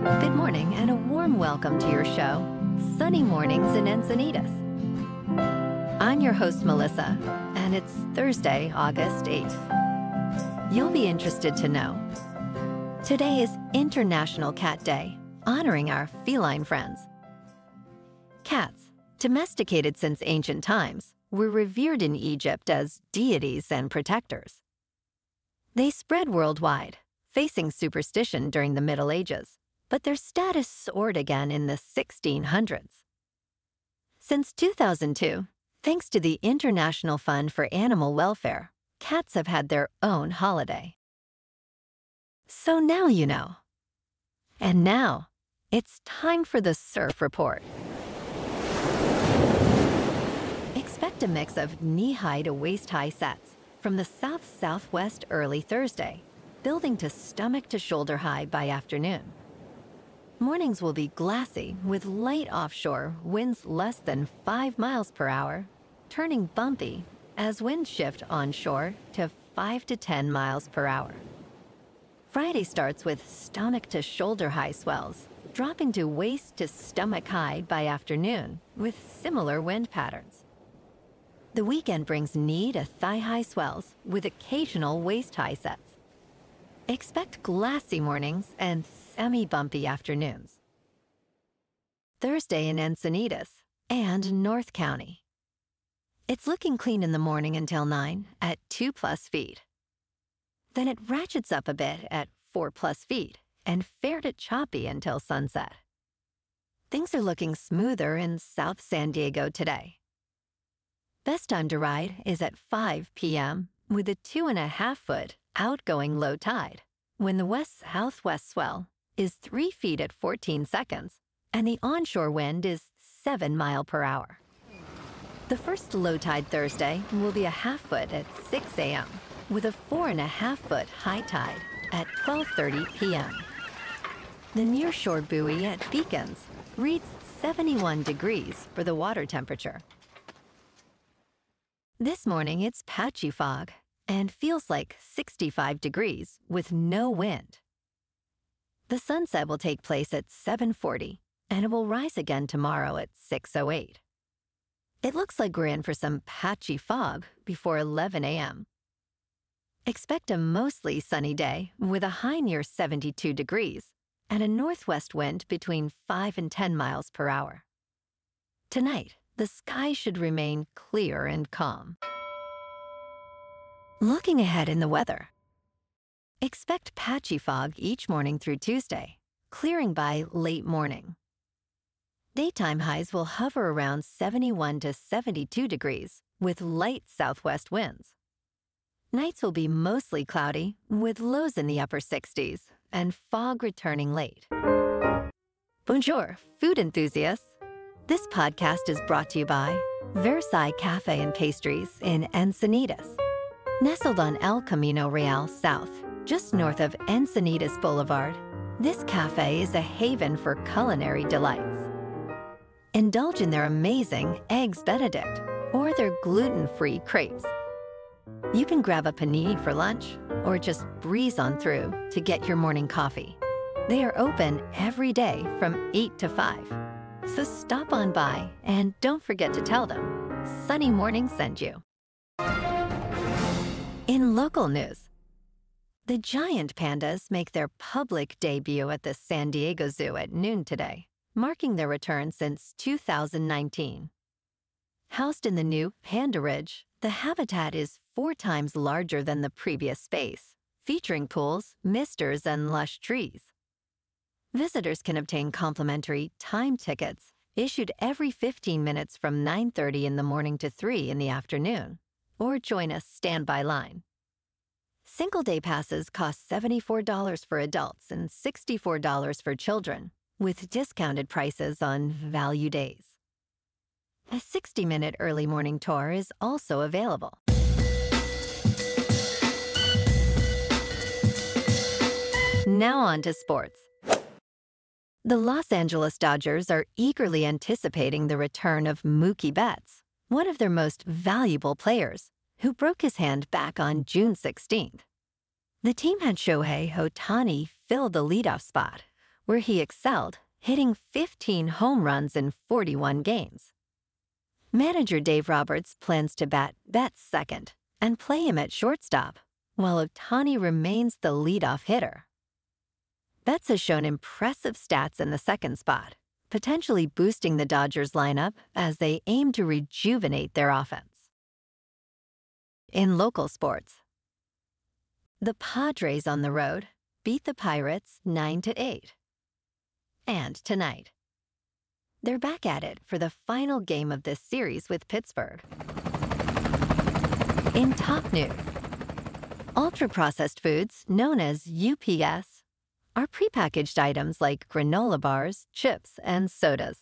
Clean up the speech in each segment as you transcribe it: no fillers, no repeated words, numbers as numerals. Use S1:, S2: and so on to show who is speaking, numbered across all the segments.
S1: Good morning and a warm welcome to your show, Sunny Mornings in Encinitas. I'm your host, Melissa, and it's Thursday, August 8th. You'll be interested to know. Today is International Cat Day, honoring our feline friends. Cats, domesticated since ancient times, were revered in Egypt as deities and protectors. They spread worldwide, facing superstition during the Middle Ages, but their status soared again in the 1600s. Since 2002, thanks to the International Fund for Animal Welfare, cats have had their own holiday. So now you know. And now, it's time for the Surf Report. Expect a mix of knee-high to waist-high sets from the south-southwest early Thursday, building to stomach-to-shoulder high by afternoon. Mornings will be glassy with light offshore winds less than 5 miles per hour, turning bumpy as winds shift onshore to 5 to 10 miles per hour. Friday starts with stomach-to-shoulder high swells, dropping to waist to stomach high by afternoon with similar wind patterns. The weekend brings knee to thigh-high swells with occasional waist-high sets. Expect glassy mornings and semi-bumpy afternoons. Thursday in Encinitas and North County. It's looking clean in the morning until 9 at 2+ feet. Then it ratchets up a bit at 4+ feet and fair to choppy until sunset. Things are looking smoother in South San Diego today. Best time to ride is at 5 p.m. with a 2.5-foot outgoing low tide, when the west-southwest swell is 3 feet at 14 seconds and the onshore wind is 7 miles per hour. The first low tide Thursday will be a 1/2 foot at 6 a.m. with a 4.5-foot high tide at 12:30 p.m. The nearshore buoy at Beacons reads 71 degrees for the water temperature. This morning it's patchy fog and feels like 65 degrees with no wind. The sunset will take place at 7:40 and it will rise again tomorrow at 6:08. It looks like we're in for some patchy fog before 11 a.m. Expect a mostly sunny day with a high near 72 degrees and a northwest wind between 5 and 10 miles per hour. Tonight, the sky should remain clear and calm. Looking ahead in the weather. Expect patchy fog each morning through Tuesday, clearing by late morning. Daytime highs will hover around 71 to 72 degrees with light southwest winds. Nights will be mostly cloudy with lows in the upper 60s and fog returning late. Bonjour, food enthusiasts. This podcast is brought to you by Versailles Cafe and Pastries in Encinitas. Nestled on El Camino Real South, just north of Encinitas Boulevard, this cafe is a haven for culinary delights. Indulge in their amazing Eggs Benedict or their gluten-free crepes. You can grab a panini for lunch or just breeze on through to get your morning coffee. They are open every day from 8 to 5. So stop on by and don't forget to tell them Sunny Morning sent you. In local news, the giant pandas make their public debut at the San Diego Zoo at noon today, marking their return since 2019. Housed in the new Panda Ridge, the habitat is 4 times larger than the previous space, featuring pools, misters, and lush trees. Visitors can obtain complimentary time tickets issued every 15 minutes from 9:30 in the morning to 3 in the afternoon, or join a standby line. Single-day passes cost $74 for adults and $64 for children, with discounted prices on value days. A 60-minute early morning tour is also available. Now on to sports. The Los Angeles Dodgers are eagerly anticipating the return of Mookie Betts, one of their most valuable players, who broke his hand back on June 16th. The team had Shohei Ohtani fill the leadoff spot, where he excelled, hitting 15 home runs in 41 games. Manager Dave Roberts plans to bat Betts second and play him at shortstop, while Ohtani remains the leadoff hitter. Betts has shown impressive stats in the second spot, potentially boosting the Dodgers lineup as they aim to rejuvenate their offense. In local sports, the Padres on the road beat the Pirates 9-8. And tonight, they're back at it for the final game of this series with Pittsburgh. In top news, ultra-processed foods, known as UPFs, are prepackaged items like granola bars, chips, and sodas.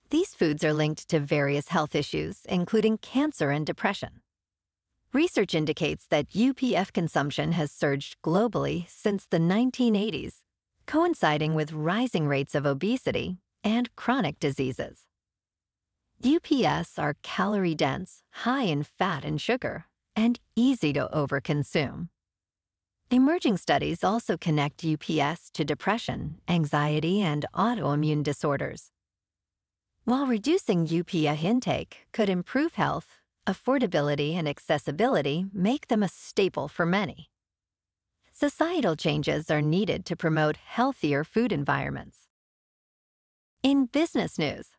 S1: These foods are linked to various health issues, including cancer and depression. Research indicates that UPF consumption has surged globally since the 1980s, coinciding with rising rates of obesity and chronic diseases. UPFs are calorie-dense, high in fat and sugar, and easy to overconsume. Emerging studies also connect UPFs to depression, anxiety, and autoimmune disorders. While reducing UPF intake could improve health, affordability and accessibility make them a staple for many. Societal changes are needed to promote healthier food environments. In business news,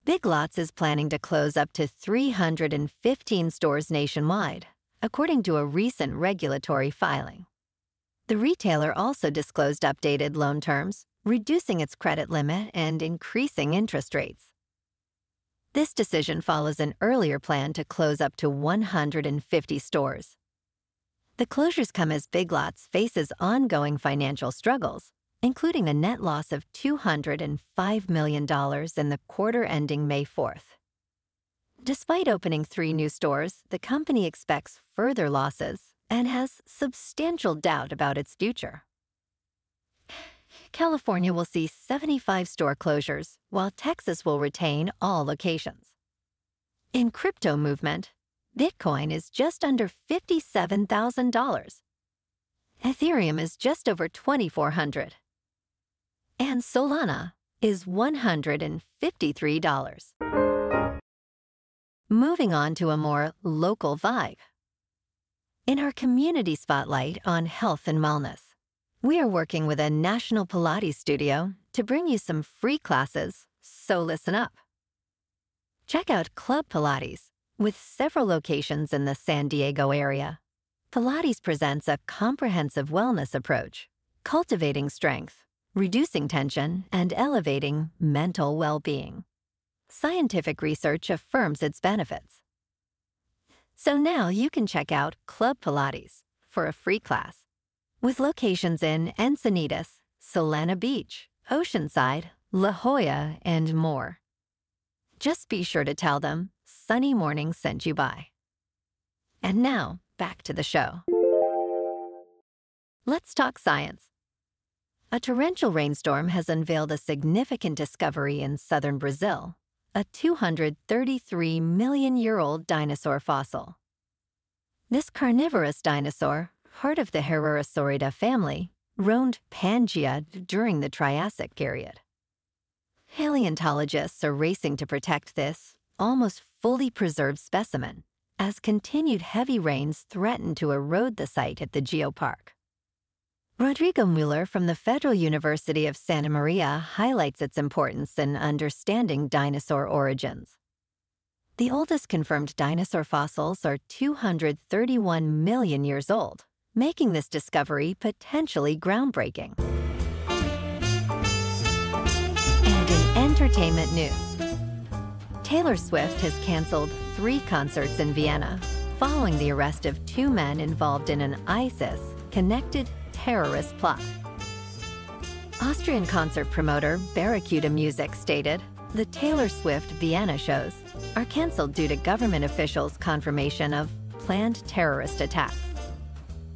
S1: Big Lots is planning to close up to 315 stores nationwide, according to a recent regulatory filing. The retailer also disclosed updated loan terms, reducing its credit limit and increasing interest rates. This decision follows an earlier plan to close up to 150 stores. The closures come as Big Lots faces ongoing financial struggles, including a net loss of $205 million in the quarter ending May 4th. Despite opening 3 new stores, the company expects further losses and has substantial doubt about its future. California will see 75 store closures, while Texas will retain all locations. In crypto movement, Bitcoin is just under $57,000. Ethereum is just over $2,400. And Solana is $153. Moving on to a more local vibe. In our community spotlight on health and wellness, we are working with a national Pilates studio to bring you some free classes, so listen up. Check out Club Pilates, with several locations in the San Diego area. Pilates presents a comprehensive wellness approach, cultivating strength, reducing tension, and elevating mental well-being. Scientific research affirms its benefits. So now you can check out Club Pilates for a free class, with locations in Encinitas, Solana Beach, Oceanside, La Jolla, and more. Just be sure to tell them Sunny Morning sent you by. And now, back to the show. Let's talk science. A torrential rainstorm has unveiled a significant discovery in southern Brazil, a 233-million-year-old dinosaur fossil. This carnivorous dinosaur, part of the Herosaurida family, roamed Pangaea during the Triassic period. Paleontologists are racing to protect this almost fully preserved specimen, as continued heavy rains threaten to erode the site at the geopark. Rodrigo Mueller from the Federal University of Santa Maria highlights its importance in understanding dinosaur origins. The oldest confirmed dinosaur fossils are 231 million years old, making this discovery potentially groundbreaking. And in entertainment news, Taylor Swift has canceled 3 concerts in Vienna following the arrest of 2 men involved in an ISIS-connected terrorist plot. Austrian concert promoter Barracuda Music stated, the Taylor Swift Vienna shows are canceled due to government officials' confirmation of planned terrorist attacks.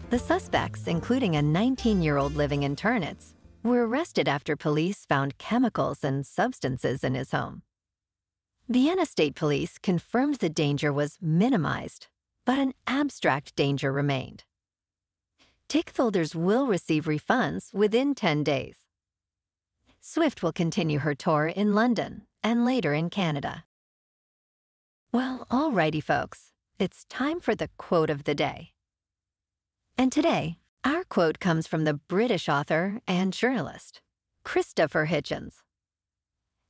S1: The suspects, including a 19-year-old living in Turnitz, were arrested after police found chemicals and substances in his home. Vienna State Police confirmed the danger was minimized, but an abstract danger remained. Ticket holders will receive refunds within 10 days. Swift will continue her tour in London and later in Canada. Well, alrighty, folks. It's time for the quote of the day. And today, our quote comes from the British author and journalist, Christopher Hitchens.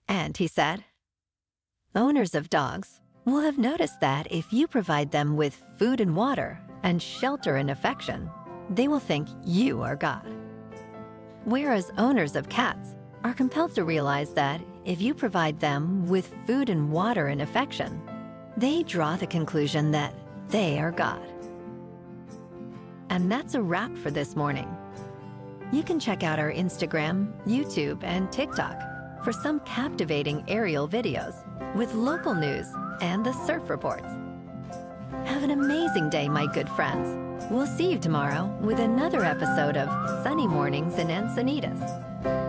S1: And he said, "Owners of dogs will have noticed that if you provide them with food and water and shelter and affection, they will think you are God. Whereas owners of cats are compelled to realize that if you provide them with food and water and affection, they draw the conclusion that they are God." And that's a wrap for this morning. You can check out our Instagram, YouTube, and TikTok for some captivating aerial videos with local news and the surf reports. Have an amazing day, my good friends. We'll see you tomorrow with another episode of Sunny Mornings in Encinitas.